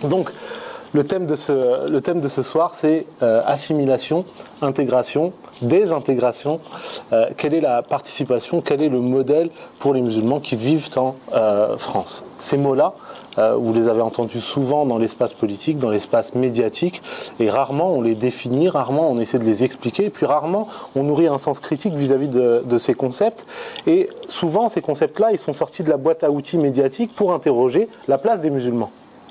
Donc, le thème de ce soir, c'est assimilation, intégration, désintégration. Quelle est la participation, quel est le modèle pour les musulmans qui vivent en France? Ces mots-là, vous les avez entendus souvent dans l'espace politique, dans l'espace médiatique, et rarement on les définit, rarement on essaie de les expliquer, et puis rarement on nourrit un sens critique vis-à-vis de ces concepts. Et souvent, ces concepts-là, ils sont sortis de la boîte à outils médiatique pour interroger la place des musulmans.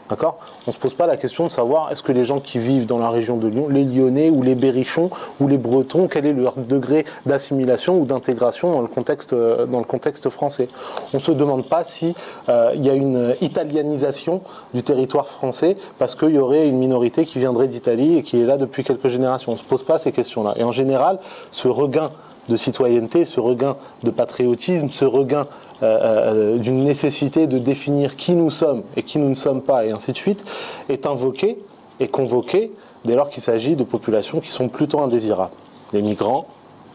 D'accord ? On ne se pose pas la question de savoir est-ce que les gens qui vivent dans la région de Lyon, les Lyonnais ou les Berrichons ou les Bretons, quel est leur degré d'assimilation ou d'intégration dans le contexte français. On ne se demande pas si y a une italianisation du territoire français parce qu'il y aurait une minorité qui viendrait d'Italie et qui est là depuis quelques générations. On ne se pose pas ces questions-là. Et en général, ce regain de citoyenneté, ce regain de patriotisme, ce regain d'une nécessité de définir qui nous sommes et qui nous ne sommes pas, et ainsi de suite, est invoqué et convoqué dès lors qu'il s'agit de populations qui sont plutôt indésirables. Les migrants,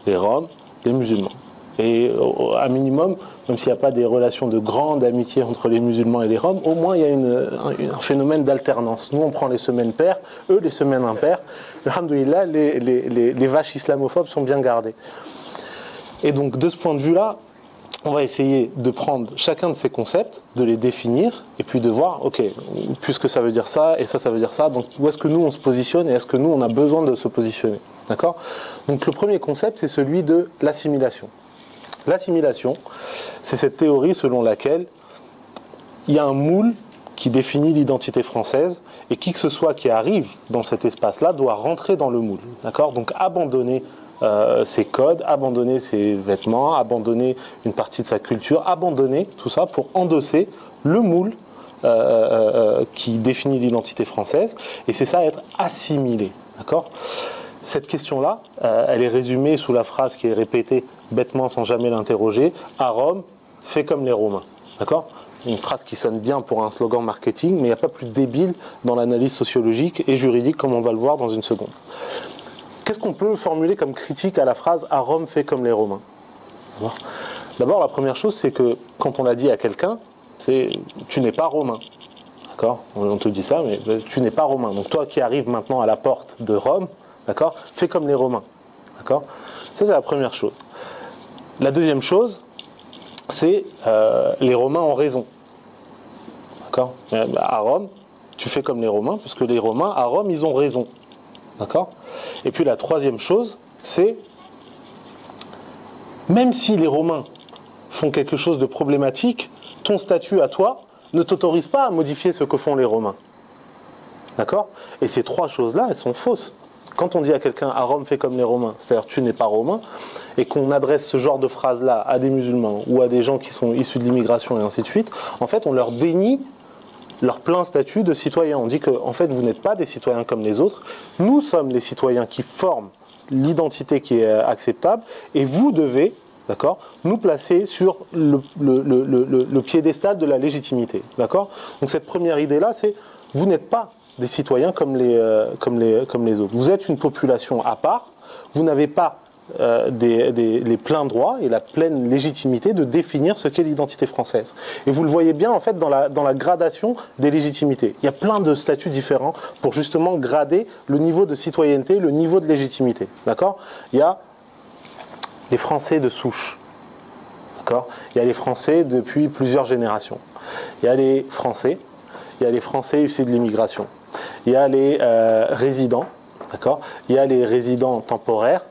les Roms, les musulmans. Et à minimum, même s'il n'y a pas des relations de grande amitié entre les musulmans et les Roms, au moins il y a un phénomène d'alternance. Nous, on prend les semaines paires, eux, les semaines impaires. Alhamdoulilah, les vaches islamophobes sont bien gardées. Et donc, de ce point de vue-là, on va essayer de prendre chacun de ces concepts, de les définir, et puis de voir, ok, puisque ça veut dire ça, et ça veut dire ça, donc où est-ce que nous on se positionne, et est-ce que nous on a besoin de se positionner, d'accord ? Donc le premier concept, c'est celui de l'assimilation. L'assimilation, c'est cette théorie selon laquelle il y a un moule qui définit l'identité française, et qui que ce soit qui arrive dans cet espace-là doit rentrer dans le moule, d'accord ? Donc abandonner ses codes, abandonner ses vêtements, abandonner une partie de sa culture, abandonner tout ça pour endosser le moule qui définit l'identité française. Et c'est ça, être assimilé. D'accord ? Cette question-là, elle est résumée sous la phrase qui est répétée bêtement sans jamais l'interroger. À Rome, fais comme les Romains. D'accord ? Une phrase qui sonne bien pour un slogan marketing, mais il n'y a pas plus débile dans l'analyse sociologique et juridique comme on va le voir dans une seconde. Qu'est-ce qu'on peut formuler comme critique à la phrase « à Rome, fait comme les Romains » ? D'abord, la première chose, c'est que quand on l'a dit à quelqu'un, c'est « tu n'es pas romain ». D'accord ? On te dit ça, mais tu n'es pas romain. Donc toi qui arrives maintenant à la porte de Rome, d'accord ? Fais comme les Romains. D'accord ? Ça, c'est la première chose. La deuxième chose, c'est les Romains ont raison. D'accord ? À Rome, tu fais comme les Romains, parce que les Romains, à Rome, ils ont raison. D'accord ? Et puis la troisième chose, c'est même si les Romains font quelque chose de problématique, ton statut à toi ne t'autorise pas à modifier ce que font les Romains. D'accord ? Et ces trois choses-là, elles sont fausses. Quand on dit à quelqu'un à Rome fais comme les Romains, c'est-à-dire tu n'es pas romain, et qu'on adresse ce genre de phrase-là à des musulmans ou à des gens qui sont issus de l'immigration et ainsi de suite, en fait on leur dénie leur plein statut de citoyen. On dit que en fait, vous n'êtes pas des citoyens comme les autres. Nous sommes les citoyens qui forment l'identité qui est acceptable et vous devez, d'accord, nous placer sur le piédestal de la légitimité. D'accord ? Donc cette première idée-là, c'est vous n'êtes pas des citoyens comme les autres. Vous êtes une population à part. Vous n'avez pas les pleins droits et la pleine légitimité de définir ce qu'est l'identité française. Et vous le voyez bien en fait dans la gradation des légitimités. Il y a plein de statuts différents pour justement grader le niveau de citoyenneté, le niveau de légitimité. D'accord ? Il y a les Français de souche. D'accord ? Il y a les Français depuis plusieurs générations. Il y a les Français. Il y a les Français issus de l'immigration. Il y a les résidents. D'accord ? Il y a les résidents temporaires.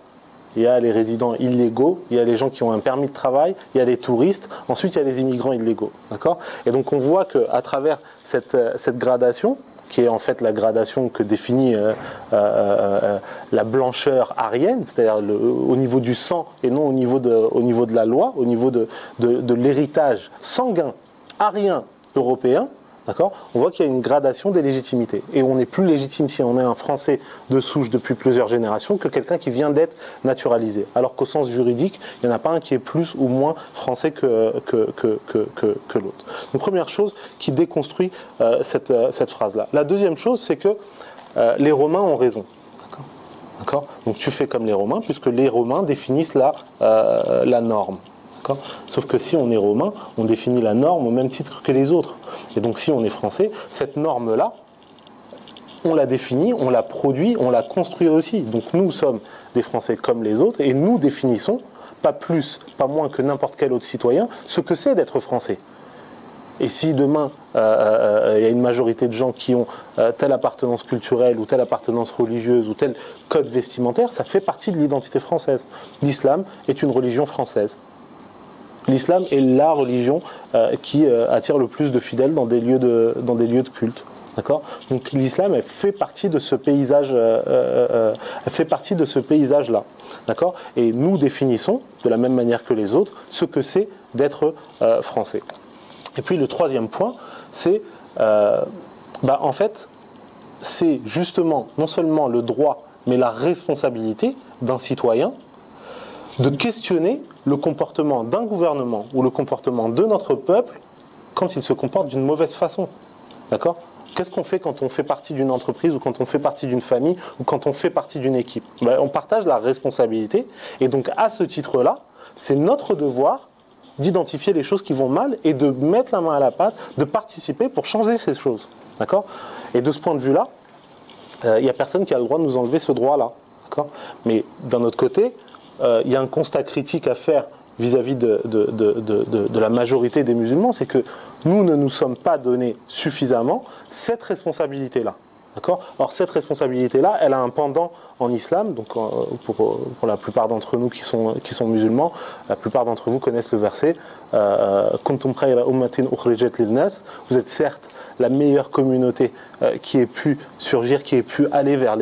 Il y a les résidents illégaux, il y a les gens qui ont un permis de travail, il y a les touristes, ensuite il y a les immigrants illégaux. D'accord ? Et donc on voit qu'à travers cette gradation, qui est en fait la gradation que définit la blancheur aryenne, c'est-à-dire au niveau du sang et non au niveau de la loi, au niveau de l'héritage sanguin aryen européen, d'accord ? On voit qu'il y a une gradation des légitimités. Et on n'est plus légitime si on est un Français de souche depuis plusieurs générations que quelqu'un qui vient d'être naturalisé. Alors qu'au sens juridique, il n'y en a pas un qui est plus ou moins français que l'autre. Donc première chose qui déconstruit cette phrase-là. La deuxième chose, c'est que les Romains ont raison. D'accord ? Donc tu fais comme les Romains, puisque les Romains définissent la norme. Sauf que si on est romain, on définit la norme au même titre que les autres. Et donc si on est français, cette norme-là, on l'a définie, on l'a produit, on l'a construit aussi. Donc nous sommes des Français comme les autres et nous définissons, pas plus, pas moins que n'importe quel autre citoyen, ce que c'est d'être Français. Et si demain, il y a une majorité de gens qui ont telle appartenance culturelle ou telle appartenance religieuse ou tel code vestimentaire, ça fait partie de l'identité française. L'islam est une religion française. L'islam est la religion qui attire le plus de fidèles dans des lieux de culte. D'accord ? Donc l'islam, elle fait partie de ce paysage, elle fait partie de ce paysage-là. D'accord ? Et nous définissons, de la même manière que les autres, ce que c'est d'être français. Et puis le troisième point, c'est, en fait, c'est justement non seulement le droit, mais la responsabilité d'un citoyen de questionner le comportement d'un gouvernement ou le comportement de notre peuple quand il se comporte d'une mauvaise façon. D'accord ? Qu'est-ce qu'on fait quand on fait partie d'une entreprise ou quand on fait partie d'une famille ou quand on fait partie d'une équipe ? On partage la responsabilité et donc à ce titre-là, c'est notre devoir d'identifier les choses qui vont mal et de mettre la main à la pâte, de participer pour changer ces choses. D'accord ? Et de ce point de vue-là, il n'y a personne qui a le droit de nous enlever ce droit-là. D'accord ? Mais d'un autre côté, il y a un constat critique à faire vis-à-vis de la majorité des musulmans, c'est que nous ne nous sommes pas donné suffisamment cette responsabilité-là. D'accord ? Or, cette responsabilité-là, elle a un pendant en islam. Donc, pour la plupart d'entre nous qui sont musulmans, la plupart d'entre vous connaissent le verset Kuntum khayra ummatin ukhrijat lin-nas. Vous êtes certes la meilleure communauté qui ait pu surgir, qui ait pu aller vers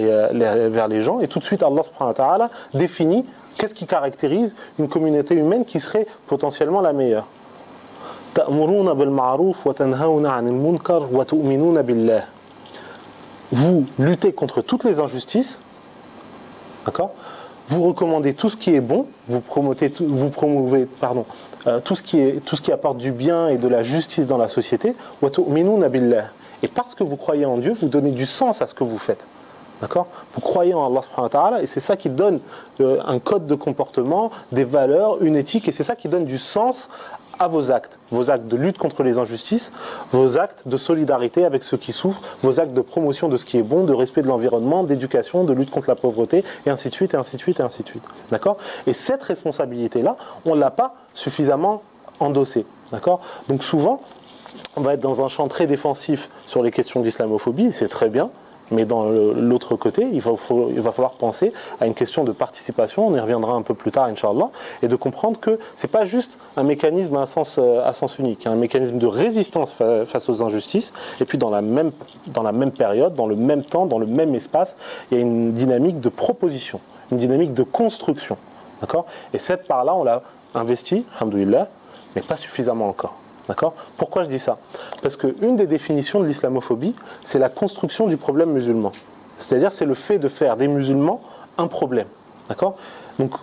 les gens. Et tout de suite, Allah subhanahu wa ta'ala définit qu'est-ce qui caractérise une communauté humaine qui serait potentiellement la meilleure. Ta'muruna bil ma'ruf wa tanhauna 'anil munkar wa tu'minuna billah. Vous luttez contre toutes les injustices, d'accord ? Vous recommandez tout ce qui est bon, vous promouvez tout ce qui apporte du bien et de la justice dans la société. Wa tu'minuna billah. Et parce que vous croyez en Dieu, vous donnez du sens à ce que vous faites. D'accord ? Vous croyez en Allah subhanahu wa ta'ala et c'est ça qui donne un code de comportement, des valeurs, une éthique et c'est ça qui donne du sens à vos actes de lutte contre les injustices, vos actes de solidarité avec ceux qui souffrent, vos actes de promotion de ce qui est bon, de respect de l'environnement, d'éducation, de lutte contre la pauvreté, et ainsi de suite, et ainsi de suite, et ainsi de suite. D'accord ? Et cette responsabilité-là, on ne l'a pas suffisamment endossée. D'accord ? Donc souvent, on va être dans un champ très défensif sur les questions d'islamophobie, et c'est très bien. Mais dans l'autre côté, il va falloir penser à une question de participation, on y reviendra un peu plus tard, Inch'Allah, et de comprendre que ce n'est pas juste un mécanisme à sens unique, il y a un mécanisme de résistance face aux injustices, et puis dans la même période, dans le même temps, dans le même espace, il y a une dynamique de proposition, une dynamique de construction. D'accord ? Et cette part-là, on l'a investie, alhamdoulilah, mais pas suffisamment encore. D'accord ? Pourquoi je dis ça ? Parce qu'une des définitions de l'islamophobie, c'est la construction du problème musulman. C'est-à-dire, c'est le fait de faire des musulmans un problème. D'accord ? Donc,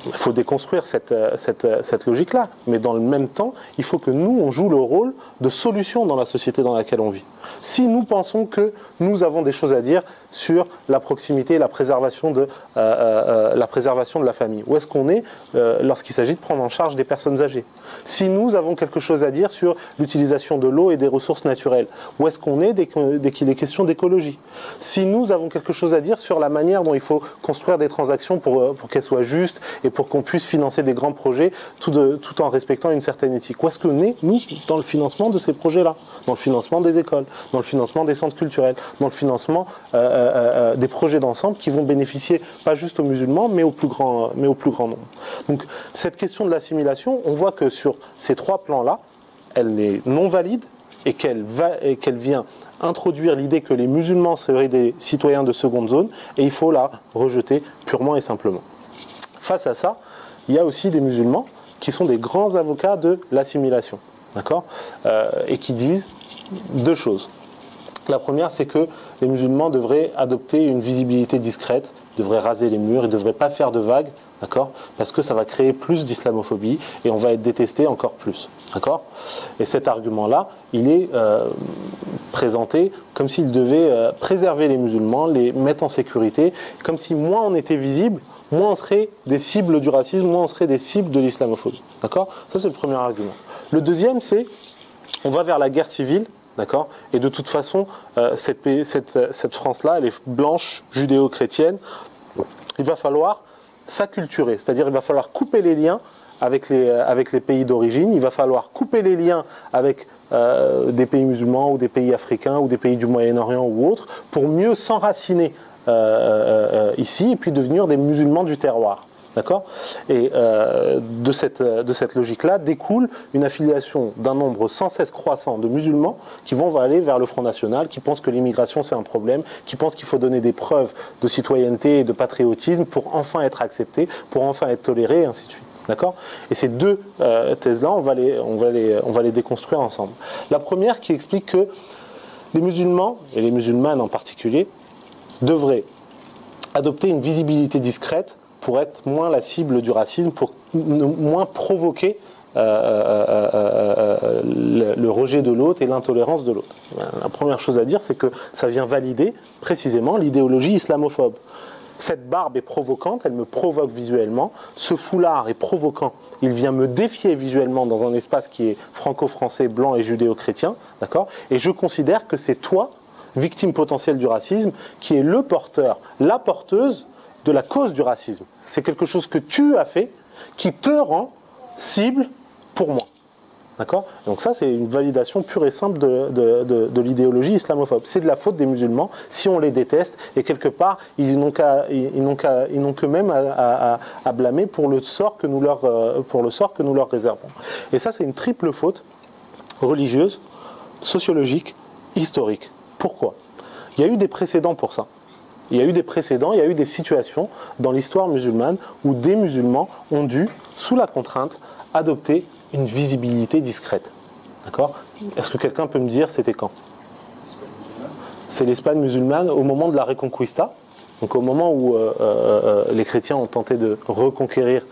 il faut déconstruire cette logique-là. Mais dans le même temps, il faut que nous, on joue le rôle de solution dans la société dans laquelle on vit. Si nous pensons que nous avons des choses à dire sur la proximité et la préservation de la famille, où est-ce qu'on est lorsqu'il s'agit de prendre en charge des personnes âgées ? Si nous avons quelque chose à dire sur l'utilisation de l'eau et des ressources naturelles, où est-ce qu'on est dès qu'il est question d'écologie ? Si nous avons quelque chose à dire sur la manière dont il faut construire des transactions pour qu'elles soient justes et pour qu'on puisse financer des grands projets tout en respectant une certaine éthique. Où est-ce qu'on est, nous, dans le financement de ces projets-là ? Dans le financement des écoles, dans le financement des centres culturels, dans le financement des projets d'ensemble qui vont bénéficier pas juste aux musulmans, mais au plus grand nombre. Donc, cette question de l'assimilation, on voit que sur ces trois plans-là, elle est non valide et qu'elle vient introduire l'idée que les musulmans seraient des citoyens de seconde zone et il faut la rejeter purement et simplement. Face à ça, il y a aussi des musulmans qui sont des grands avocats de l'assimilation, d'accord ? Et qui disent deux choses. La première, c'est que les musulmans devraient adopter une visibilité discrète, devraient raser les murs, ils ne devraient pas faire de vagues, d'accord ? Parce que ça va créer plus d'islamophobie et on va être détesté encore plus, d'accord ? Et cet argument-là, il est présenté comme s'il devait préserver les musulmans, les mettre en sécurité, comme si moins on était visible, moins on serait des cibles du racisme, moins on serait des cibles de l'islamophobie. D'accord ? Ça, c'est le premier argument. Le deuxième, c'est on va vers la guerre civile D'accord? Et de toute façon, cette France-là, elle est blanche, judéo-chrétienne. Il va falloir s'acculturer, c'est-à-dire il va falloir couper les liens avec les pays d'origine, il va falloir couper les liens avec des pays musulmans ou des pays africains ou des pays du Moyen-Orient ou autres pour mieux s'enraciner ici et puis devenir des musulmans du terroir. D'accord? Et de cette logique-là découle une affiliation d'un nombre sans cesse croissant de musulmans qui vont aller vers le Front National, qui pensent que l'immigration c'est un problème, qui pensent qu'il faut donner des preuves de citoyenneté et de patriotisme pour enfin être acceptés, pour enfin être tolérés, et ainsi de suite. D'accord? Et ces deux thèses-là, on va les déconstruire ensemble. La première qui explique que les musulmans, et les musulmanes en particulier, devraient adopter une visibilité discrète pour être moins la cible du racisme, pour moins provoquer le rejet de l'autre et l'intolérance de l'autre. La première chose à dire, c'est que ça vient valider précisément l'idéologie islamophobe. Cette barbe est provocante, elle me provoque visuellement. Ce foulard est provoquant, il vient me défier visuellement dans un espace qui est franco-français, blanc et judéo-chrétien. D'accord ? Et je considère que c'est toi, victime potentielle du racisme, qui est le porteur, la porteuse de la cause du racisme. C'est quelque chose que tu as fait qui te rend cible pour moi. D'accord? Donc ça, c'est une validation pure et simple de l'idéologie islamophobe. C'est de la faute des musulmans si on les déteste et quelque part, ils n'ont que même à blâmer pour le sort que nous leur réservons. Et ça, c'est une triple faute religieuse, sociologique, historique. Pourquoi? Il y a eu des précédents pour ça. Il y a eu des précédents, il y a eu des situations dans l'histoire musulmane où des musulmans ont dû, sous la contrainte, adopter une visibilité discrète. D'accord? Est-ce que quelqu'un peut me dire c'était quand? C'est l'Espagne musulmane au moment de la Reconquista, donc au moment où les chrétiens ont tenté de reconquérir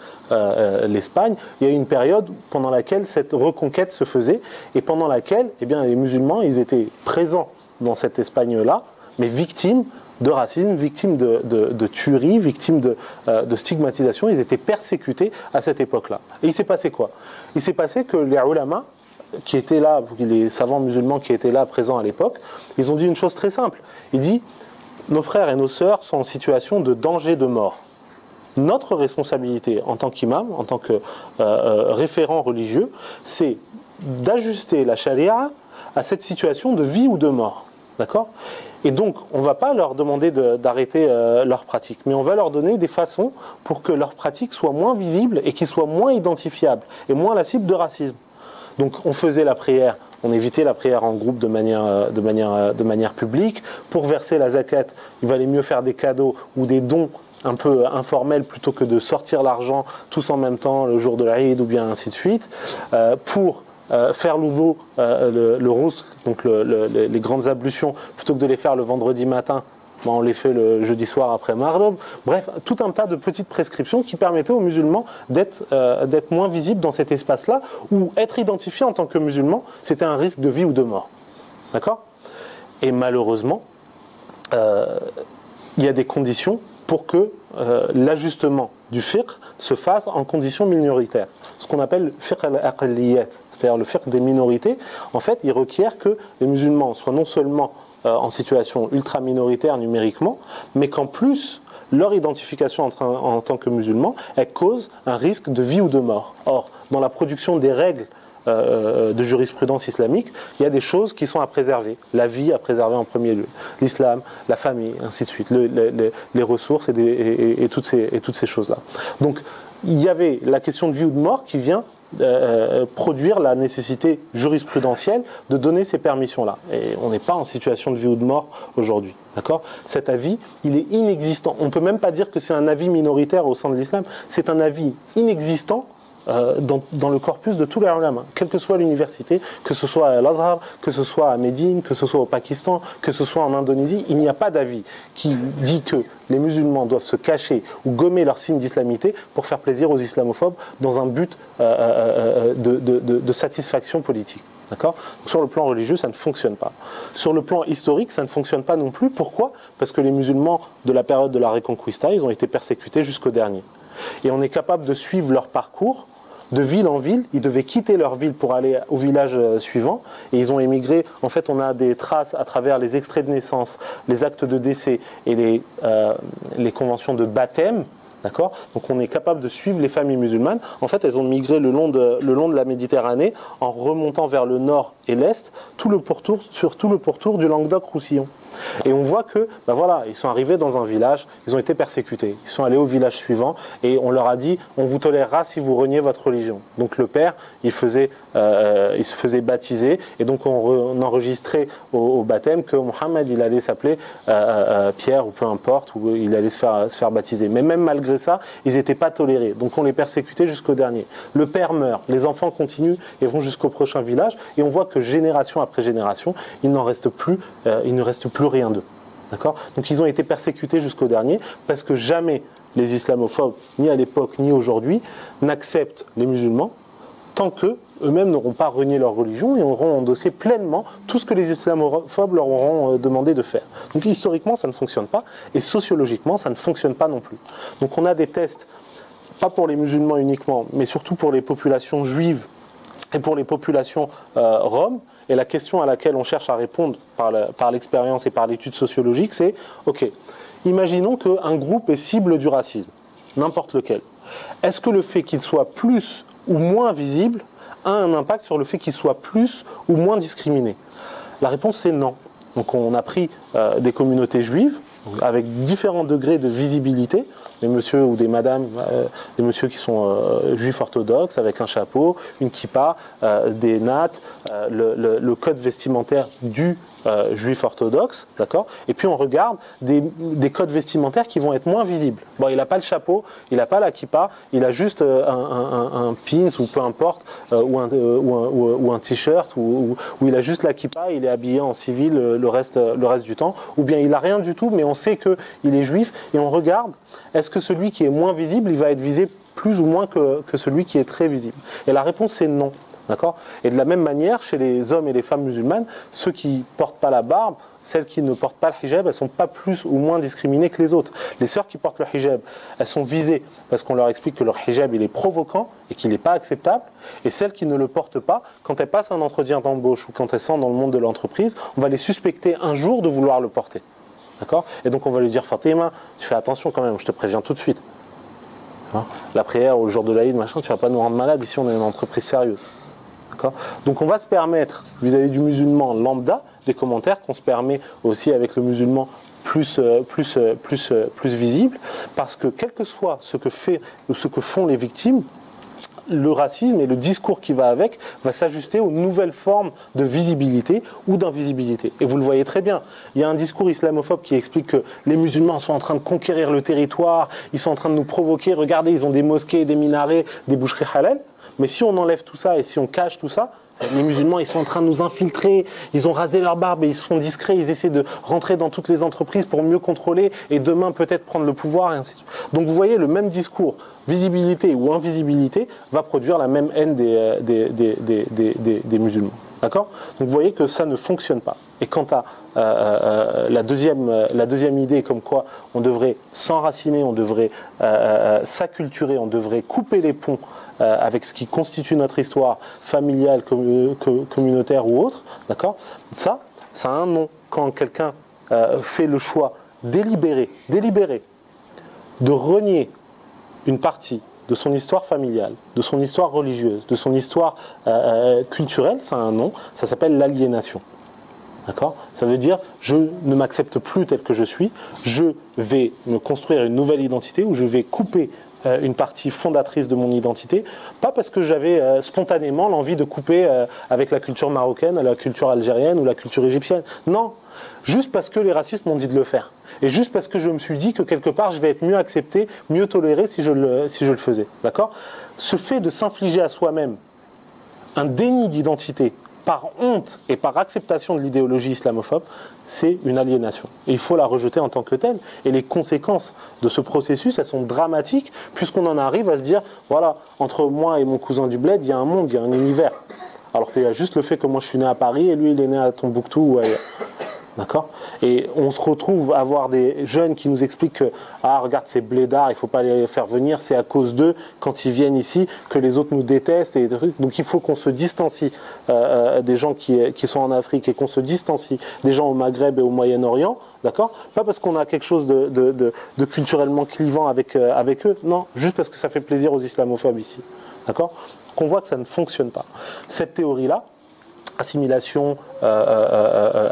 l'Espagne. Il y a eu une période pendant laquelle cette reconquête se faisait et pendant laquelle eh bien, les musulmans ils étaient présents dans cette Espagne-là, mais victimes de racisme, victimes de tueries, victimes de stigmatisation. Ils étaient persécutés à cette époque-là. Et il s'est passé quoi? Il s'est passé que les ulama, qui étaient là, les savants musulmans qui étaient là, présents à l'époque, ils ont dit une chose très simple. Ils disent, nos frères et nos sœurs sont en situation de danger de mort. Notre responsabilité en tant qu'imam, en tant que référent religieux, c'est d'ajuster la charia à cette situation de vie ou de mort. D'accord? Et donc, on ne va pas leur demander d'arrêter leur pratique, mais on va leur donner des façons pour que leur pratique soit moins visible et qu'ils soient moins identifiables et moins la cible de racisme. Donc, on faisait la prière, on évitait la prière en groupe de manière publique. Pour verser la zakat, il valait mieux faire des cadeaux ou des dons un peu informels plutôt que de sortir l'argent tous en même temps le jour de l'Aïd ou bien ainsi de suite. Pour faire l'ouveau, le rousse, donc les grandes ablutions, plutôt que de les faire le vendredi matin, on les fait le jeudi soir après Maghrib. Bref, tout un tas de petites prescriptions qui permettaient aux musulmans d'être moins visibles dans cet espace-là, où être identifié en tant que musulman, c'était un risque de vie ou de mort. D'accord? Et malheureusement, il y a des conditions pour que l'ajustement du fiqh se fasse en conditions minoritaires. Ce qu'on appelle le fiqh al-aqliyat, c'est-à-dire le fiqh des minorités. En fait, il requiert que les musulmans soient non seulement en situation ultra-minoritaire numériquement, mais qu'en plus, leur identification en tant que musulmans, elle cause un risque de vie ou de mort. Or, dans la production des règles de jurisprudence islamique, il y a des choses qui sont à préserver. La vie à préserver en premier lieu, l'islam, la famille, ainsi de suite, les ressources et toutes ces choses-là. Donc, il y avait la question de vie ou de mort qui vient produire la nécessité jurisprudentielle de donner ces permissions-là. Et on n'est pas en situation de vie ou de mort aujourd'hui. D'accord? Cet avis, il est inexistant. On ne peut même pas dire que c'est un avis minoritaire au sein de l'islam. C'est un avis inexistant dans le corpus de tous les ulama, quelle que soit l'université, que ce soit à l'Azhar, que ce soit à Médine, que ce soit au Pakistan, que ce soit en Indonésie, il n'y a pas d'avis qui dit que les musulmans doivent se cacher ou gommer leurs signes d'islamité pour faire plaisir aux islamophobes dans un but de satisfaction politique. D'accord? Sur le plan religieux, ça ne fonctionne pas. Sur le plan historique, ça ne fonctionne pas non plus. Pourquoi? Parce que les musulmans de la période de la Reconquista, ils ont été persécutés jusqu'au dernier. Et on est capable de suivre leur parcours de ville en ville, ils devaient quitter leur ville pour aller au village suivant, et ils ont émigré. En fait, on a des traces à travers les extraits de naissance, les actes de décès et les conventions de baptême. D'accord ? Donc on est capable de suivre les familles musulmanes. En fait, elles ont migré le long de la Méditerranée en remontant vers le nord et l'est, sur tout le pourtour du Languedoc-Roussillon. Et on voit que, ben voilà, ils sont arrivés dans un village, ils ont été persécutés. Ils sont allés au village suivant et on leur a dit, on vous tolérera si vous reniez votre religion. Donc le père, il se faisait baptiser et donc on enregistrait au baptême que Mohammed, il allait s'appeler Pierre ou peu importe, ou il allait se faire baptiser. Mais même malgré ça, ils n'étaient pas tolérés. Donc on les persécutait jusqu'au dernier. Le père meurt, les enfants continuent et vont jusqu'au prochain village et on voit que génération après génération, il ne reste plus rien d'eux. D'accord ? Donc ils ont été persécutés jusqu'au dernier parce que jamais les islamophobes, ni à l'époque ni aujourd'hui, n'acceptent les musulmans tant qu'eux-mêmes n'auront pas renié leur religion et auront endossé pleinement tout ce que les islamophobes leur auront demandé de faire. Donc historiquement, ça ne fonctionne pas et sociologiquement, ça ne fonctionne pas non plus. Donc on a des tests, pas pour les musulmans uniquement, mais surtout pour les populations juives et pour les populations roms. Et la question à laquelle on cherche à répondre par l'expérience et par l'étude sociologique, c'est, ok, imaginons qu'un groupe est cible du racisme, n'importe lequel. Est-ce que le fait qu'il soit plus ou moins visible a un impact sur le fait qu'il soit plus ou moins discriminé? La réponse c'est non. Donc on a pris des communautés juives, avec différents degrés de visibilité, des messieurs ou des madames, des messieurs qui sont juifs orthodoxes, avec un chapeau, une kippa, des nattes, le code vestimentaire du juif orthodoxe, d'accord ? Et puis on regarde des codes vestimentaires qui vont être moins visibles. Bon, il n'a pas le chapeau, il n'a pas la kippa, il a juste un pins ou peu importe, ou un t-shirt, ou il a juste la kippa, il est habillé en civil le reste du temps, ou bien il n'a rien du tout, mais on sait qu'il est juif, et on regarde, est-ce que celui qui est moins visible, il va être visé plus ou moins que celui qui est très visible? Et la réponse c'est non. D'accord ? Et de la même manière, chez les hommes et les femmes musulmanes, ceux qui ne portent pas la barbe, celles qui ne portent pas le hijab, elles ne sont pas plus ou moins discriminées que les autres. Les sœurs qui portent le hijab, elles sont visées parce qu'on leur explique que leur hijab il est provoquant et qu'il n'est pas acceptable. Et celles qui ne le portent pas, quand elles passent un entretien d'embauche ou quand elles sont dans le monde de l'entreprise, on va les suspecter un jour de vouloir le porter. D'accord ? Et donc on va lui dire, Fatima, tu fais attention quand même, je te préviens tout de suite. Hein ? La prière ou le jour de l'Aïd, machin, tu ne vas pas nous rendre malade ici, on est une entreprise sérieuse. Donc on va se permettre, vis-à-vis du musulman lambda, des commentaires qu'on se permet aussi avec le musulman plus visible, parce que quel que soit ce que font les victimes, le racisme et le discours qui va avec va s'ajuster aux nouvelles formes de visibilité ou d'invisibilité. Et vous le voyez très bien, il y a un discours islamophobe qui explique que les musulmans sont en train de conquérir le territoire, ils sont en train de nous provoquer, regardez, ils ont des mosquées, des minarets, des boucheries halal. Mais si on enlève tout ça et si on cache tout ça, les musulmans, ils sont en train de nous infiltrer, ils ont rasé leur barbe et ils se font discrets, ils essaient de rentrer dans toutes les entreprises pour mieux contrôler et demain peut-être prendre le pouvoir et ainsi de suite. Donc vous voyez, le même discours, visibilité ou invisibilité, va produire la même haine des musulmans. D'accord ? Donc vous voyez que ça ne fonctionne pas. Et quant à la deuxième idée, comme quoi on devrait s'enraciner, on devrait s'acculturer, on devrait couper les ponts avec ce qui constitue notre histoire familiale, communautaire ou autre, d'accord ? Ça a un nom. Quand quelqu'un fait le choix délibéré de renier une partie de son histoire familiale, de son histoire religieuse, de son histoire culturelle, ça a un nom, ça s'appelle l'aliénation. D'accord ? Ça veut dire, je ne m'accepte plus tel que je suis, je vais me construire une nouvelle identité où je vais couper une partie fondatrice de mon identité, pas parce que j'avais spontanément l'envie de couper avec la culture marocaine, la culture algérienne ou la culture égyptienne. Non, juste parce que les racistes m'ont dit de le faire. Et juste parce que je me suis dit que quelque part je vais être mieux accepté, mieux toléré si je le faisais. D'accord ? Ce fait de s'infliger à soi-même un déni d'identité par honte et par acceptation de l'idéologie islamophobe, c'est une aliénation. Et il faut la rejeter en tant que telle. Et les conséquences de ce processus, elles sont dramatiques, puisqu'on en arrive à se dire, voilà, entre moi et mon cousin du bled, il y a un monde, il y a un univers. Alors qu'il y a juste le fait que moi je suis né à Paris et lui il est né à Tombouctou ou ailleurs. D'accord? Et on se retrouve à avoir des jeunes qui nous expliquent que ah regarde ces blédards, il ne faut pas les faire venir, c'est à cause d'eux quand ils viennent ici que les autres nous détestent et des trucs. Donc il faut qu'on se distancie des gens qui sont en Afrique et qu'on se distancie des gens au Maghreb et au Moyen-Orient, d'accord? Pas parce qu'on a quelque chose de culturellement clivant avec eux, non, juste parce que ça fait plaisir aux islamophobes ici, d'accord? Qu'on voit que ça ne fonctionne pas. Cette théorie-là, assimilation,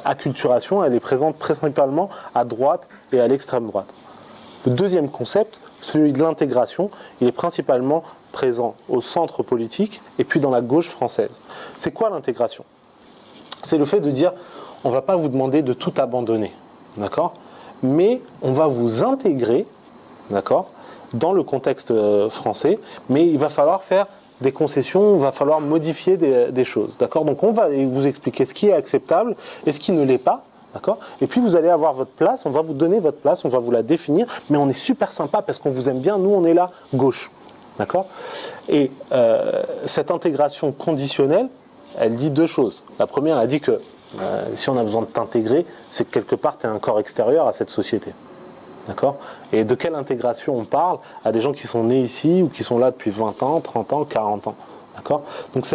acculturation, elle est présente principalement à droite et à l'extrême droite. Le deuxième concept, celui de l'intégration, il est principalement présent au centre politique et puis dans la gauche française. C'est quoi l'intégration? C'est le fait de dire, on ne va pas vous demander de tout abandonner, d'accord? Mais on va vous intégrer, d'accord, dans le contexte français, mais il va falloir faire des concessions, il va falloir modifier des choses, d'accord? Donc on va vous expliquer ce qui est acceptable et ce qui ne l'est pas, d'accord? Et puis vous allez avoir votre place, on va vous donner votre place, on va vous la définir, mais on est super sympa parce qu'on vous aime bien, nous on est là, gauche, d'accord? Et cette intégration conditionnelle, elle dit deux choses. La première, elle dit que si on a besoin de t'intégrer, c'est que quelque part tu es un corps extérieur à cette société. D'accord? Et de quelle intégration on parle à des gens qui sont nés ici ou qui sont là depuis 20 ans, 30 ans, 40 ans. D'accord? Donc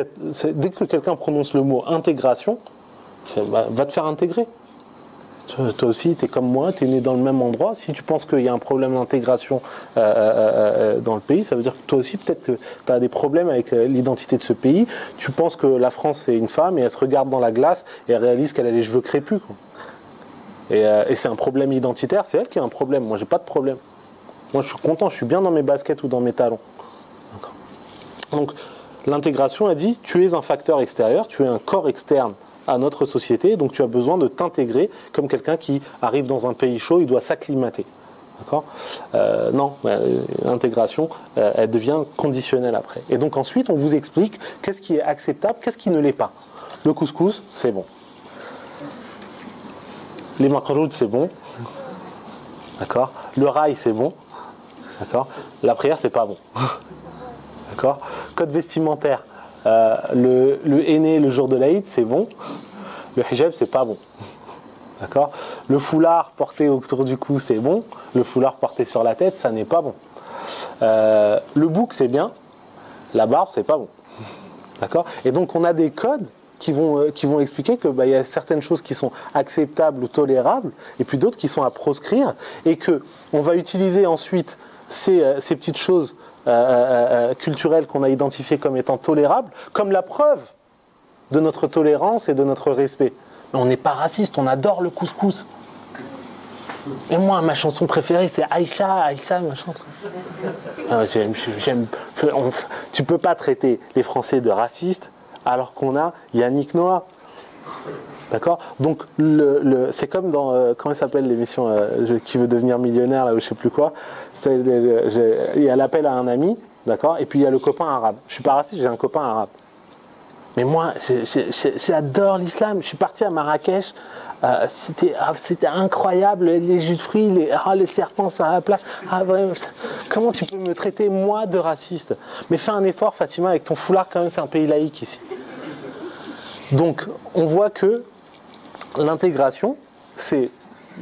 dès que quelqu'un prononce le mot intégration, va te faire intégrer. Toi aussi, tu es comme moi, tu es né dans le même endroit. Si tu penses qu'il y a un problème d'intégration dans le pays, ça veut dire que toi aussi, peut-être que tu as des problèmes avec l'identité de ce pays. Tu penses que la France, c'est une femme et elle se regarde dans la glace et elle réalise qu'elle a les cheveux crépus, quoi. Et c'est un problème identitaire, c'est elle qui a un problème. Moi, j'ai pas de problème. Moi, je suis content, je suis bien dans mes baskets ou dans mes talons. Donc, l'intégration a dit, tu es un facteur extérieur, tu es un corps externe à notre société, donc tu as besoin de t'intégrer comme quelqu'un qui arrive dans un pays chaud, il doit s'acclimater. D'accord? Non, l'intégration, elle devient conditionnelle après. Et donc ensuite, on vous explique qu'est-ce qui est acceptable, qu'est-ce qui ne l'est pas. Le couscous, c'est bon. Les makroud, c'est bon. D'accord? Le rail, c'est bon. D'accord? La prière, c'est pas bon. D'accord? Code vestimentaire. Le henné le jour de l'Aïd, c'est bon. Le hijab, c'est pas bon. D'accord? Le foulard porté autour du cou, c'est bon. Le foulard porté sur la tête, ça n'est pas bon. Le bouc, c'est bien. La barbe, c'est pas bon. D'accord? Et donc, on a des codes qui vont expliquer que y a certaines choses qui sont acceptables ou tolérables, et puis d'autres qui sont à proscrire, et que on va utiliser ensuite ces petites choses culturelles qu'on a identifiées comme étant tolérables, comme la preuve de notre tolérance et de notre respect. Mais on n'est pas raciste, on adore le couscous. Et moi, ma chanson préférée, c'est Aïcha, Aïcha, machin. Tu peux pas traiter les Français de racistes alors qu'on a Yannick Noah. D'accord? Donc, c'est comme dans, comment ça s'appelle l'émission Qui veut devenir millionnaire, là, ou je sais plus quoi. Il y a l'appel à un ami, d'accord? Et puis il y a le copain arabe. Je suis pas raciste, j'ai un copain arabe. Mais moi, j'adore l'islam. Je suis parti à Marrakech. C'était incroyable, les jus de fruits, les serpents sur la plage. Vraiment, comment tu peux me traiter, moi, de raciste? Mais fais un effort, Fatima, avec ton foulard, quand même, c'est un pays laïque ici. Donc, on voit que l'intégration, c'est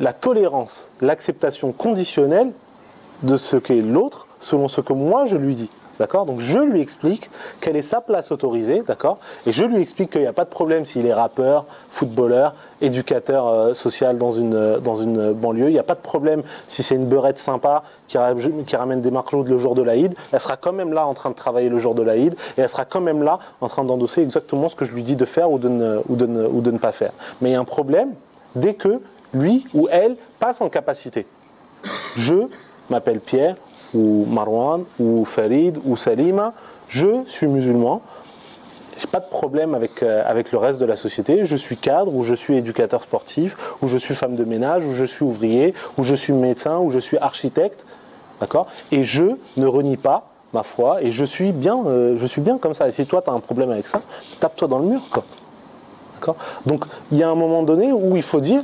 la tolérance, l'acceptation conditionnelle de ce qu'est l'autre, selon ce que moi je lui dis. D'accord? Donc je lui explique quelle est sa place autorisée, d'accord? Et je lui explique qu'il n'y a pas de problème s'il est rappeur, footballeur, éducateur social dans une banlieue. Il n'y a pas de problème si c'est une beurette sympa qui ramène des makrouds le jour de l'Aïd. Elle sera quand même là en train de travailler le jour de l'Aïd et elle sera quand même là en train d'endosser exactement ce que je lui dis de faire ou de ne pas faire. Mais il y a un problème dès que lui ou elle passe en capacité. Je m'appelle Pierre, ou Marwan, ou Farid, ou Salima, je suis musulman, j'ai pas de problème avec le reste de la société, je suis cadre, ou je suis éducateur sportif, ou je suis femme de ménage, ou je suis ouvrier, ou je suis médecin, ou je suis architecte, d'accord? Et je ne renie pas ma foi, et je suis bien comme ça. Et si toi tu as un problème avec ça, tape-toi dans le mur, quoi. D'accord? Donc il y a un moment donné où il faut dire,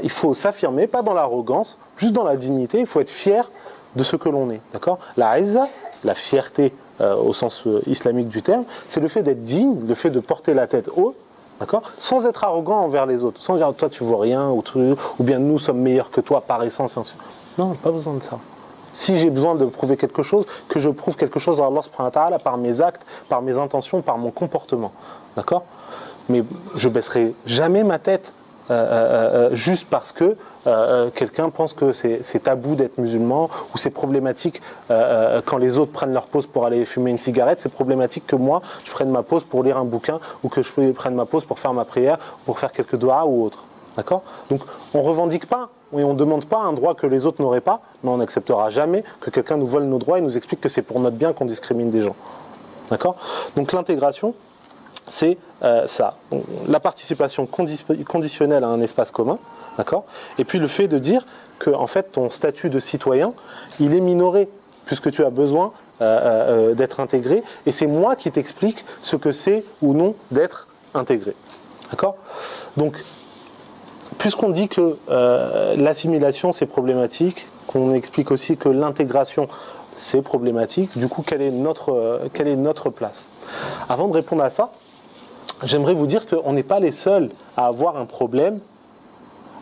il faut s'affirmer, pas dans l'arrogance, juste dans la dignité, il faut être fier de ce que l'on est, d'accord? La izza, la fierté au sens islamique du terme, c'est le fait d'être digne, le fait de porter la tête haut, D'accord? Sans être arrogant envers les autres, sans dire toi tu vaux rien, ou bien nous sommes meilleurs que toi par essence. Non, pas besoin de ça. Si j'ai besoin de prouver quelque chose, que je prouve quelque chose à Allah subhanahu wa ta'ala par mes actes, par mes intentions, par mon comportement. D'accord? Mais je baisserai jamais ma tête juste parce que quelqu'un pense que c'est tabou d'être musulman ou c'est problématique quand les autres prennent leur pause pour aller fumer une cigarette, c'est problématique que moi je prenne ma pause pour lire un bouquin ou que je prenne ma pause pour faire ma prière, pour faire quelques doigts ou autre. D'accord? Donc on ne revendique pas et on ne demande pas un droit que les autres n'auraient pas, mais on n'acceptera jamais que quelqu'un nous vole nos droits et nous explique que c'est pour notre bien qu'on discrimine des gens. D'accord? Donc l'intégration, c'est ça. La participation conditionnelle à un espace commun, d'accord? Et puis le fait de dire que en fait, ton statut de citoyen, il est minoré, puisque tu as besoin d'être intégré, et c'est moi qui t'explique ce que c'est ou non d'être intégré. D'accord? Donc, puisqu'on dit que l'assimilation c'est problématique, qu'on explique aussi que l'intégration c'est problématique, du coup quelle est notre place? Avant de répondre à ça, j'aimerais vous dire qu'on n'est pas les seuls à avoir un problème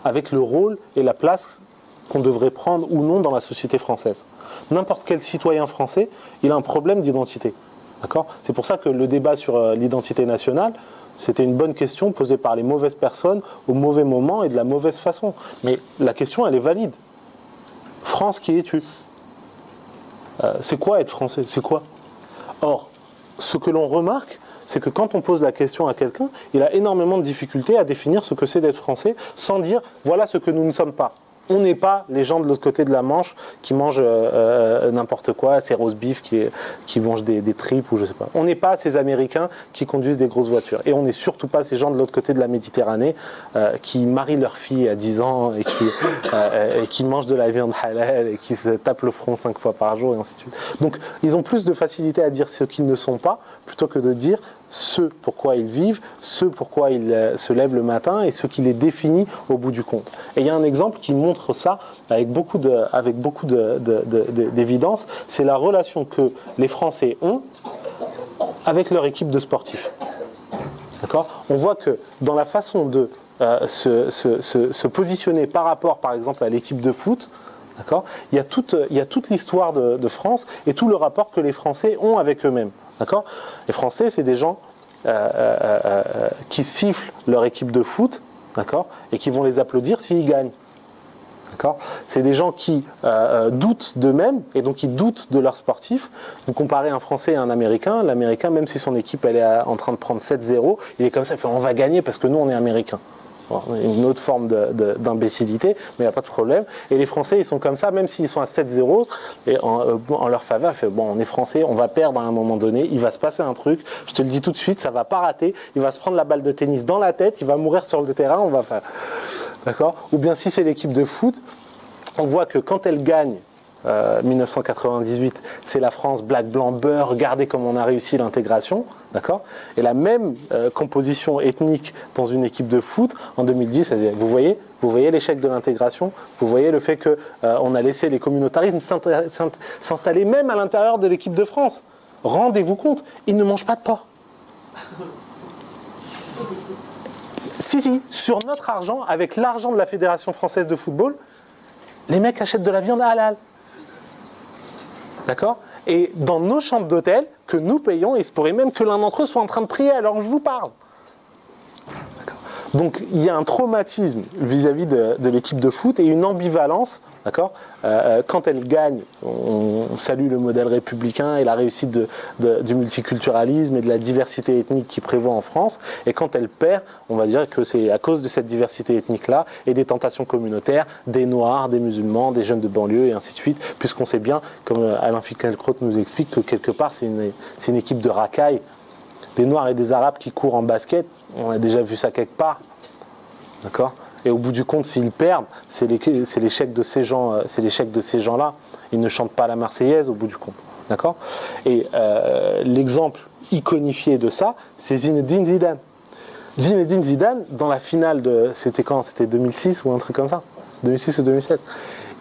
avec le rôle et la place qu'on devrait prendre ou non dans la société française. N'importe quel citoyen français, il a un problème d'identité. D'accord? C'est pour ça que le débat sur l'identité nationale, c'était une bonne question posée par les mauvaises personnes au mauvais moment et de la mauvaise façon. Mais la question, elle est valide. France, qui es-tu? C'est quoi être français? C'est quoi? Or, ce que l'on remarque, c'est que quand on pose la question à quelqu'un, il a énormément de difficultés à définir ce que c'est d'être français sans dire « voilà ce que nous ne sommes pas ». On n'est pas les gens de l'autre côté de la Manche qui mangent n'importe quoi, ces roast beef qui mangent des tripes ou je sais pas. On n'est pas ces Américains qui conduisent des grosses voitures. Et on n'est surtout pas ces gens de l'autre côté de la Méditerranée qui marient leur fille à 10 ans et qui mangent de la viande halal et qui se tapent le front 5 fois par jour et ainsi de suite. Donc ils ont plus de facilité à dire ce qu'ils ne sont pas plutôt que de dire ce pourquoi ils vivent, ce pourquoi ils se lèvent le matin et ce qui les définit au bout du compte. Et il y a un exemple qui montre ça avec beaucoup d'évidence, c'est la relation que les Français ont avec leur équipe de sportifs. D'accord ? On voit que dans la façon de se positionner par rapport, par exemple, à l'équipe de foot, d'accord ? Il y a toute l'histoire de France et tout le rapport que les Français ont avec eux-mêmes. D'accord ? Les Français, c'est des gens qui sifflent leur équipe de foot, d'accord ? Et qui vont les applaudir s'ils gagnent. D'accord ? C'est des gens qui doutent d'eux-mêmes et donc ils doutent de leurs sportifs. Vous comparez un Français et un Américain, l'Américain, même si son équipe elle est en train de prendre 7-0, il est comme ça, il fait on va gagner parce que nous on est Américains. Bon, une autre forme d'imbécilité, mais il n'y a pas de problème. Et les Français, ils sont comme ça, même s'ils sont à 7-0, et en leur faveur, fait, bon, on est Français, on va perdre à un moment donné, il va se passer un truc, je te le dis tout de suite, ça va pas rater, il va se prendre la balle de tennis dans la tête, il va mourir sur le terrain, on va faire... D'accord ? Ou bien si c'est l'équipe de foot, on voit que quand elle gagne, 1998, c'est la France, black, blanc, beurre, regardez comment on a réussi l'intégration, d'accord ? Et la même composition ethnique dans une équipe de foot en 2010, vous voyez l'échec de l'intégration, vous voyez le fait qu'on a laissé les communautarismes s'installer même à l'intérieur de l'équipe de France. Rendez-vous compte, ils ne mangent pas de porc. Si, sur notre argent, avec l'argent de la Fédération française de football, les mecs achètent de la viande halal. D'accord ? Et dans nos chambres d'hôtel, que nous payons, il se pourrait même que l'un d'entre eux soit en train de prier alors que je vous parle. D'accord ? Donc, il y a un traumatisme vis-à-vis de l'équipe de foot et une ambivalence. D'accord ? Quand elle gagne, on salue le modèle républicain et la réussite du multiculturalisme et de la diversité ethnique qui prévaut en France. Et quand elle perd, on va dire que c'est à cause de cette diversité ethnique-là et des tentations communautaires, des Noirs, des musulmans, des jeunes de banlieue et ainsi de suite, puisqu'on sait bien, comme Alain Finkielkraut nous explique, que quelque part c'est une équipe de racailles, des Noirs et des Arabes qui courent en basket, on a déjà vu ça quelque part. D'accord ? Et au bout du compte, s'ils perdent, c'est l'échec de ces gens-là. Ils ne chantent pas la Marseillaise au bout du compte. D'accord ? Et l'exemple iconifié de ça, c'est Zinedine Zidane. Zinedine Zidane, dans la finale c'était quand ? C'était 2006 ou un truc comme ça ? 2006 ou 2007.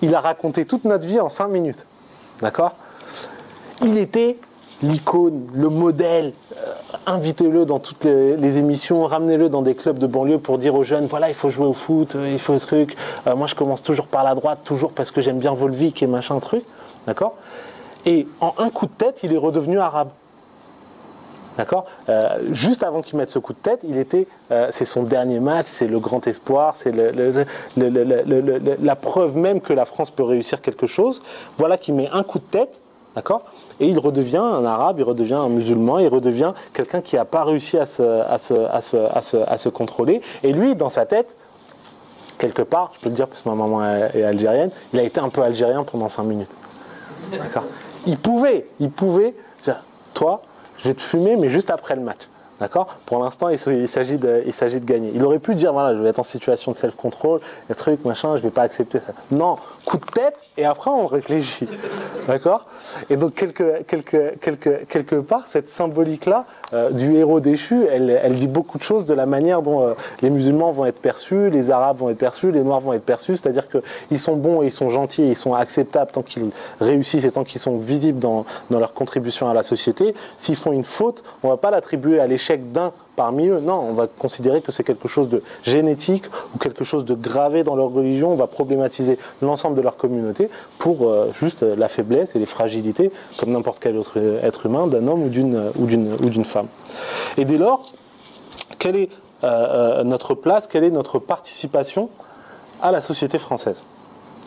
Il a raconté toute notre vie en 5 minutes. D'accord ? Il était l'icône, le modèle invitez-le dans toutes les émissions, ramenez-le dans des clubs de banlieue pour dire aux jeunes, voilà, il faut jouer au foot, il faut le truc. Moi, je commence toujours par la droite, toujours parce que j'aime bien Volvic et machin truc. D'accord ? Et en un coup de tête, il est redevenu arabe. D'accord ? Juste avant qu'il mette ce coup de tête, c'est son dernier match, c'est le grand espoir, c'est la preuve même que la France peut réussir quelque chose. Voilà qu'il met un coup de tête, d'accord ? Et il redevient un arabe, il redevient un musulman, il redevient quelqu'un qui n'a pas réussi à se contrôler. Et lui, dans sa tête, quelque part, je peux le dire parce que ma maman est algérienne, il a été un peu algérien pendant 5 minutes. D'accord ? Il pouvait dire, toi, je vais te fumer, mais juste après le match. D'accord ? Pour l'instant, il s'agit de gagner. Il aurait pu dire, voilà, je vais être en situation de self-control, les trucs, machin, je ne vais pas accepter ça. Non, coup de tête, et après, on réfléchit. D'accord ? Et donc, quelque part, cette symbolique-là, du héros déchu, elle dit beaucoup de choses de la manière dont les musulmans vont être perçus, les arabes vont être perçus, les noirs vont être perçus. C'est-à-dire qu'ils sont bons, et ils sont gentils, et ils sont acceptables tant qu'ils réussissent et tant qu'ils sont visibles dans leur contribution à la société. S'ils font une faute, on ne va pas l'attribuer à l'échec d'un parmi eux. Non, on va considérer que c'est quelque chose de génétique ou quelque chose de gravé dans leur religion. On va problématiser l'ensemble de leur communauté pour juste la faiblesse et les fragilités, comme n'importe quel autre être humain, d'un homme ou d'une femme. Et dès lors, quelle est notre place, quelle est notre participation à la société française ?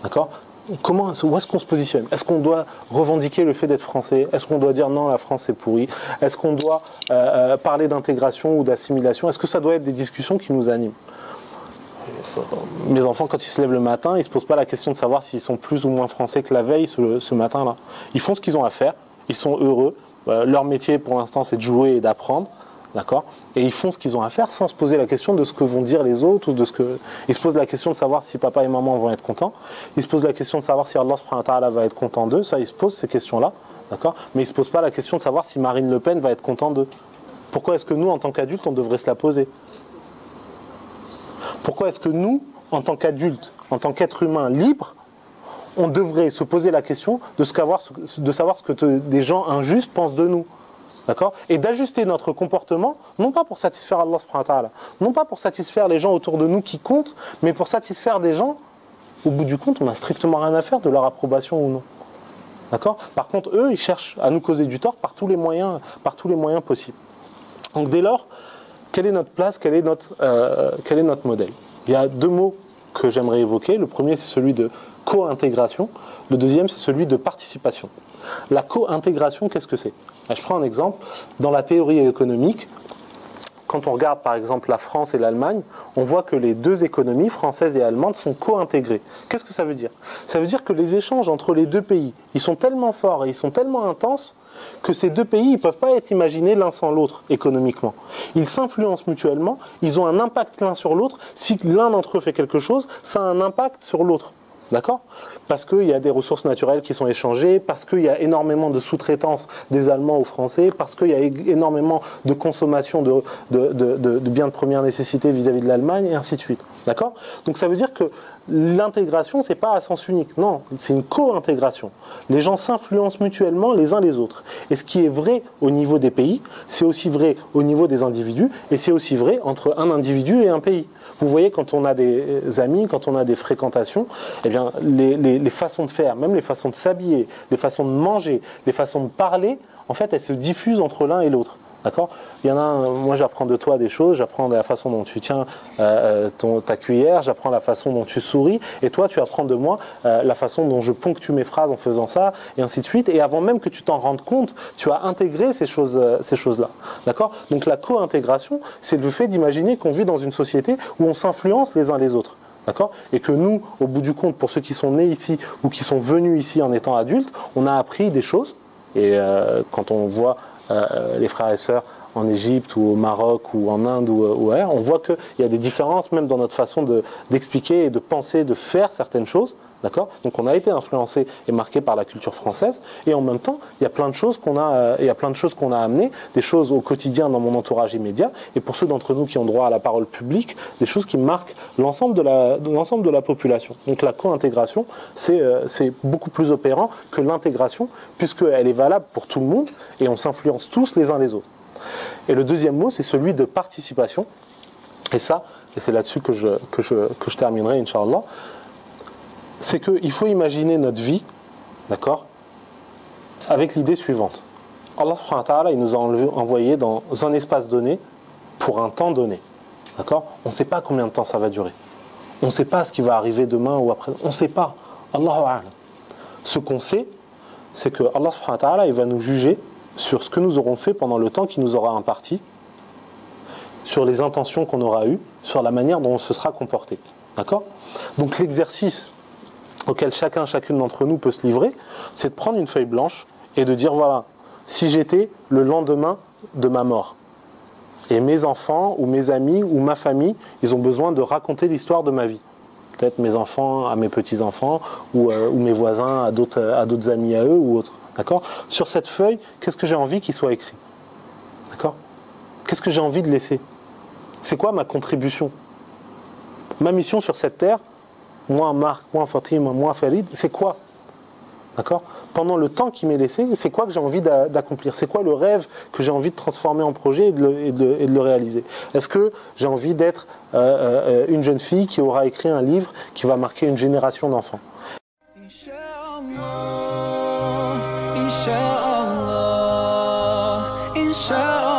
D'accord ? Où est-ce qu'on se positionne ? Est-ce qu'on doit revendiquer le fait d'être français ? Est-ce qu'on doit dire non, la France c'est pourri ? Est-ce qu'on doit parler d'intégration ou d'assimilation ? Est-ce que ça doit être des discussions qui nous animent ? Mes enfants, quand ils se lèvent le matin, ils ne se posent pas la question de savoir s'ils sont plus ou moins français que la veille ce matin-là. Ils font ce qu'ils ont à faire, ils sont heureux. Leur métier pour l'instant c'est de jouer et d'apprendre. D'accord ? Et ils font ce qu'ils ont à faire sans se poser la question de ce que vont dire les autres ou de ce que. Ils se posent la question de savoir si papa et maman vont être contents. Ils se posent la question de savoir si Allah subhanahu wa ta'ala va être content d'eux. Ça, ils se posent ces questions-là. D'accord ? Mais ils ne se posent pas la question de savoir si Marine Le Pen va être content d'eux. Pourquoi est-ce que nous, en tant qu'adultes, on devrait se la poser ? Pourquoi est-ce que nous, en tant qu'adultes, en tant qu'êtres humains libres, on devrait se poser la question de savoir ce que des gens injustes pensent de nous ? D'accord ? Et d'ajuster notre comportement, non pas pour satisfaire Allah subhanahu wa ta'ala, non pas pour satisfaire les gens autour de nous qui comptent, mais pour satisfaire des gens, au bout du compte, on n'a strictement rien à faire de leur approbation ou non. D'accord ? Par contre, eux, ils cherchent à nous causer du tort par tous les moyens possibles. Donc dès lors, quelle est notre place, quel est notre modèle ? Il y a 2 mots que j'aimerais évoquer. Le premier, c'est celui de co-intégration. Le deuxième, c'est celui de participation. La co-intégration, qu'est-ce que c'est ? Je prends un exemple. Dans la théorie économique, quand on regarde par exemple la France et l'Allemagne, on voit que les 2 économies, françaises et allemandes, sont co-intégrées. Qu'est-ce que ça veut dire ? Ça veut dire que les échanges entre les 2 pays, ils sont tellement forts et ils sont tellement intenses que ces 2 pays ne peuvent pas être imaginés l'un sans l'autre économiquement. Ils s'influencent mutuellement, ils ont un impact l'un sur l'autre. Si l'un d'entre eux fait quelque chose, ça a un impact sur l'autre. D'accord ? Parce qu'il y a des ressources naturelles qui sont échangées, parce qu'il y a énormément de sous-traitance des Allemands aux Français, parce qu'il y a énormément de consommation de biens de première nécessité vis-à-vis de l'Allemagne, et ainsi de suite. D'accord ? Donc ça veut dire que l'intégration, c'est pas à sens unique. Non, c'est une co-intégration. Les gens s'influencent mutuellement les uns les autres. Et ce qui est vrai au niveau des pays, c'est aussi vrai au niveau des individus, et c'est aussi vrai entre un individu et un pays. Vous voyez, quand on a des amis, quand on a des fréquentations, eh bien, les façons de faire, même les façons de s'habiller, les façons de manger, les façons de parler, en fait, elles se diffusent entre l'un et l'autre. D'accord ? Il y en a un, moi j'apprends de toi des choses, j'apprends de la façon dont tu tiens ta cuillère, j'apprends la façon dont tu souris, et toi tu apprends de moi la façon dont je ponctue mes phrases en faisant ça, et ainsi de suite. Et avant même que tu t'en rendes compte, tu as intégré ces choses-là. D'accord ? Donc la co-intégration, c'est le fait d'imaginer qu'on vit dans une société où on s'influence les uns les autres. D'accord ? Et que nous, au bout du compte, pour ceux qui sont nés ici ou qui sont venus ici en étant adultes, on a appris des choses. Et quand on voit les frères et sœurs en Égypte ou au Maroc ou en Inde ou ailleurs, on voit qu'il y a des différences même dans notre façon d'expliquer et de penser, de faire certaines choses. D'accord ? Donc on a été influencé et marqué par la culture française, et en même temps, il y a plein de choses qu'on a amenées, des choses au quotidien dans mon entourage immédiat, et pour ceux d'entre nous qui ont droit à la parole publique, des choses qui marquent l'ensemble de la population. Donc la co-intégration, c'est beaucoup plus opérant que l'intégration, puisqu'elle est valable pour tout le monde, et on s'influence tous les uns les autres. Et le deuxième mot, c'est celui de participation. Et ça, et c'est là-dessus que je terminerai, Inch'Allah, c'est qu'il faut imaginer notre vie, d'accord, avec l'idée suivante. Allah subhanahu wa ta'ala, il nous a envoyé dans un espace donné pour un temps donné. D'accord? On ne sait pas combien de temps ça va durer. On ne sait pas ce qui va arriver demain ou après. On ne sait pas. Allahu a'lam. Ce qu'on sait, c'est que Allah subhanahu wa ta'ala, il va nous juger sur ce que nous aurons fait pendant le temps qu'il nous aura imparti, sur les intentions qu'on aura eues, sur la manière dont on se sera comporté. D'accord? Donc l'exercice auquel chacune d'entre nous peut se livrer, c'est de prendre une feuille blanche et de dire, voilà, si j'étais le lendemain de ma mort, et mes enfants, ou mes amis, ou ma famille, ils ont besoin de raconter l'histoire de ma vie. Peut-être mes enfants à mes petits-enfants, ou mes voisins à d'autres amis à eux, ou autres. D'accord? Sur cette feuille, qu'est-ce que j'ai envie qu'il soit écrit? D'accord? Qu'est-ce que j'ai envie de laisser? C'est quoi ma contribution? Ma mission sur cette terre, moi Marc, moi Fatima, moi Farid, c'est quoi? D'accord? Pendant le temps qui m'est laissé, c'est quoi que j'ai envie d'accomplir? C'est quoi le rêve que j'ai envie de transformer en projet et de le réaliser? Est-ce que j'ai envie d'être une jeune fille qui aura écrit un livre qui va marquer une génération d'enfants? Inch'Allah, Inch'Allah, Inch'Allah.